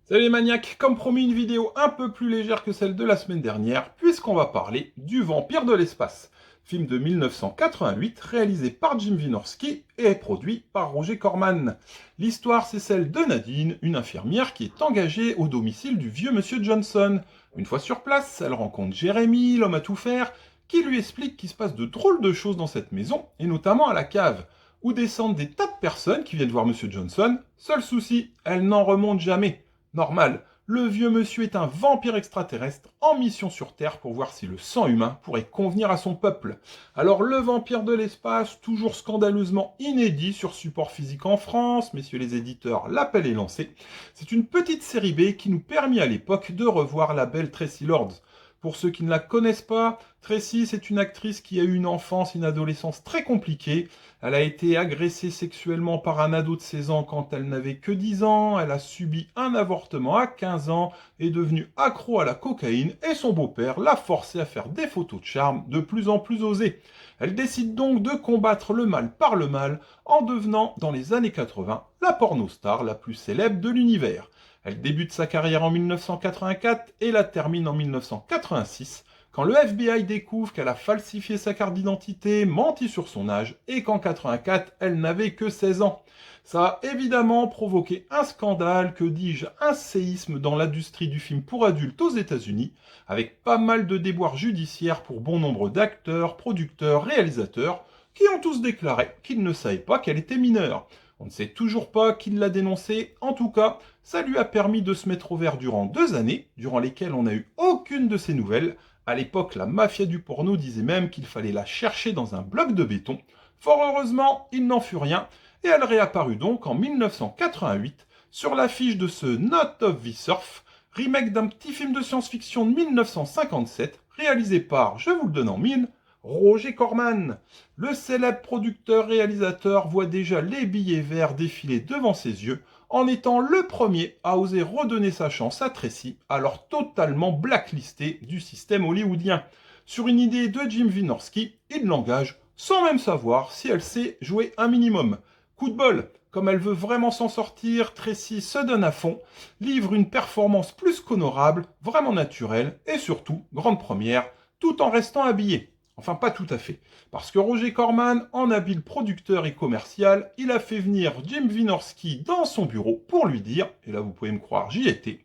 Salut les maniaques, comme promis une vidéo un peu plus légère que celle de la semaine dernière, puisqu'on va parler du Vampire de l'espace, film de 1988 réalisé par Jim Wynorski et produit par Roger Corman. L'histoire c'est celle de Nadine, une infirmière qui est engagée au domicile du vieux monsieur Johnson. Une fois sur place, elle rencontre Jérémy, l'homme à tout faire, qui lui explique qu'il se passe de drôles de choses dans cette maison, et notamment à la cave, où descendent des tas de personnes qui viennent voir monsieur Johnson. Seul souci, elle n'en remonte jamais. Normal, le vieux monsieur est un vampire extraterrestre en mission sur Terre pour voir si le sang humain pourrait convenir à son peuple. Alors le vampire de l'espace, toujours scandaleusement inédit sur support physique en France, messieurs les éditeurs, l'appel est lancé. C'est une petite série B qui nous permit à l'époque de revoir la belle Tracy Lords. Pour ceux qui ne la connaissent pas, Tracy, c'est une actrice qui a eu une enfance et une adolescence très compliquées. Elle a été agressée sexuellement par un ado de 16 ans quand elle n'avait que 10 ans. Elle a subi un avortement à 15 ans, est devenue accro à la cocaïne et son beau-père l'a forcée à faire des photos de charme de plus en plus osées. Elle décide donc de combattre le mal par le mal en devenant, dans les années 80, la pornostar la plus célèbre de l'univers. Elle débute sa carrière en 1984 et la termine en 1986, quand le FBI découvre qu'elle a falsifié sa carte d'identité, menti sur son âge, et qu'en 84, elle n'avait que 16 ans. Ça a évidemment provoqué un scandale, que dis-je, un séisme dans l'industrie du film pour adultes aux États-Unis, avec pas mal de déboires judiciaires pour bon nombre d'acteurs, producteurs, réalisateurs, qui ont tous déclaré qu'ils ne savaient pas qu'elle était mineure. On ne sait toujours pas qui l'a dénoncé, en tout cas, ça lui a permis de se mettre au vert durant 2 années, durant lesquelles on n'a eu aucune de ses nouvelles. À l'époque, la mafia du porno disait même qu'il fallait la chercher dans un bloc de béton. Fort heureusement, il n'en fut rien, et elle réapparut donc en 1988 sur l'affiche de ce Not of the Surf, remake d'un petit film de science-fiction de 1957, réalisé par, je vous le donne en mille, Roger Corman. Le célèbre producteur-réalisateur voit déjà les billets verts défiler devant ses yeux, en étant le premier à oser redonner sa chance à Tracy, alors totalement blacklisté du système hollywoodien. Sur une idée de Jim Wynorski, il l'engage sans même savoir si elle sait jouer un minimum. Coup de bol, comme elle veut vraiment s'en sortir, Tracy se donne à fond, livre une performance plus qu'honorable, vraiment naturelle, et surtout, grande première, tout en restant habillée. Enfin, pas tout à fait. Parce que Roger Corman, en habile producteur et commercial, il a fait venir Jim Wynorski dans son bureau pour lui dire, et là vous pouvez me croire, j'y étais,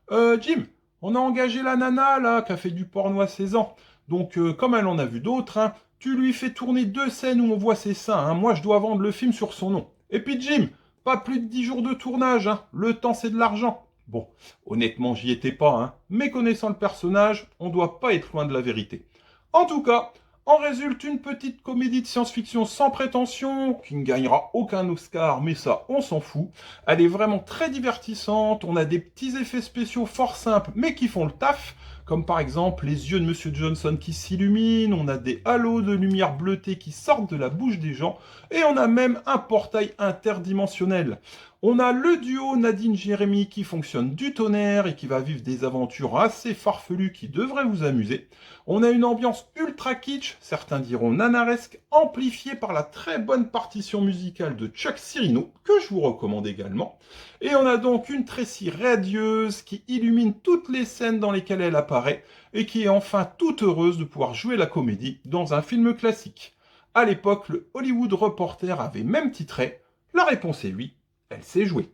Jim, on a engagé la nana là, qui a fait du porno à 16 ans. Donc, comme elle en a vu d'autres, hein, tu lui fais tourner 2 scènes où on voit ses seins. Hein. Moi, je dois vendre le film sur son nom. Et puis, Jim, pas plus de 10 jours de tournage. Hein. Le temps, c'est de l'argent. Bon, honnêtement, j'y étais pas. Hein. Mais connaissant le personnage, on doit pas être loin de la vérité. En tout cas, en résulte une petite comédie de science-fiction sans prétention, qui ne gagnera aucun Oscar, mais ça, on s'en fout. Elle est vraiment très divertissante, on a des petits effets spéciaux fort simples, mais qui font le taf, comme par exemple les yeux de Monsieur Johnson qui s'illuminent, on a des halos de lumière bleutée qui sortent de la bouche des gens, et on a même un portail interdimensionnel. On a le duo Nadine-Jérémy qui fonctionne du tonnerre et qui va vivre des aventures assez farfelues qui devraient vous amuser. On a une ambiance ultra kitsch, certains diront nanaresque, amplifiée par la très bonne partition musicale de Chuck Cirino, que je vous recommande également. Et on a donc une Tracy radieuse qui illumine toutes les scènes dans lesquelles elle apparaît et qui est enfin toute heureuse de pouvoir jouer la comédie dans un film classique. À l'époque, le Hollywood Reporter avait même titré « La réponse est oui, elle sait jouer ».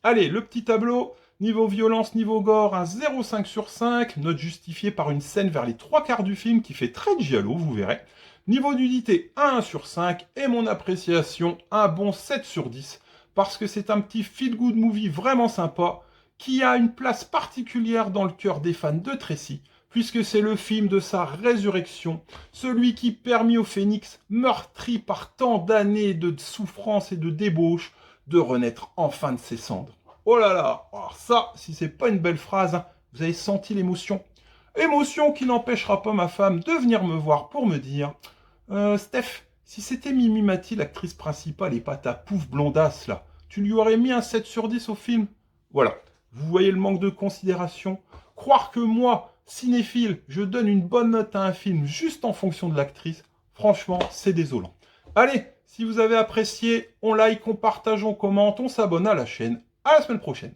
Allez, le petit tableau, niveau violence, niveau gore, un 0,5 sur 5, note justifiée par une scène vers les 3/4 du film qui fait très giallo, vous verrez. Niveau nudité, un 1 sur 5, et mon appréciation, un bon 7 sur 10, parce que c'est un petit feel-good movie vraiment sympa, qui a une place particulière dans le cœur des fans de Tracy, puisque c'est le film de sa résurrection, celui qui permit au Phénix, meurtri par tant d'années de souffrance et de débauche, de renaître enfin de ses cendres. Oh là là, alors ça, si c'est pas une belle phrase, hein, vous avez senti l'émotion. Émotion qui n'empêchera pas ma femme de venir me voir pour me dire Steph, si c'était Mimi Mati, l'actrice principale, et pas ta pouf blondasse là, tu lui aurais mis un 7 sur 10 au film. Voilà, vous voyez le manque de considération. Croire que moi, cinéphile, je donne une bonne note à un film juste en fonction de l'actrice, franchement, c'est désolant. Allez, si vous avez apprécié, on like, on partage, on commente, on s'abonne à la chaîne. À la semaine prochaine.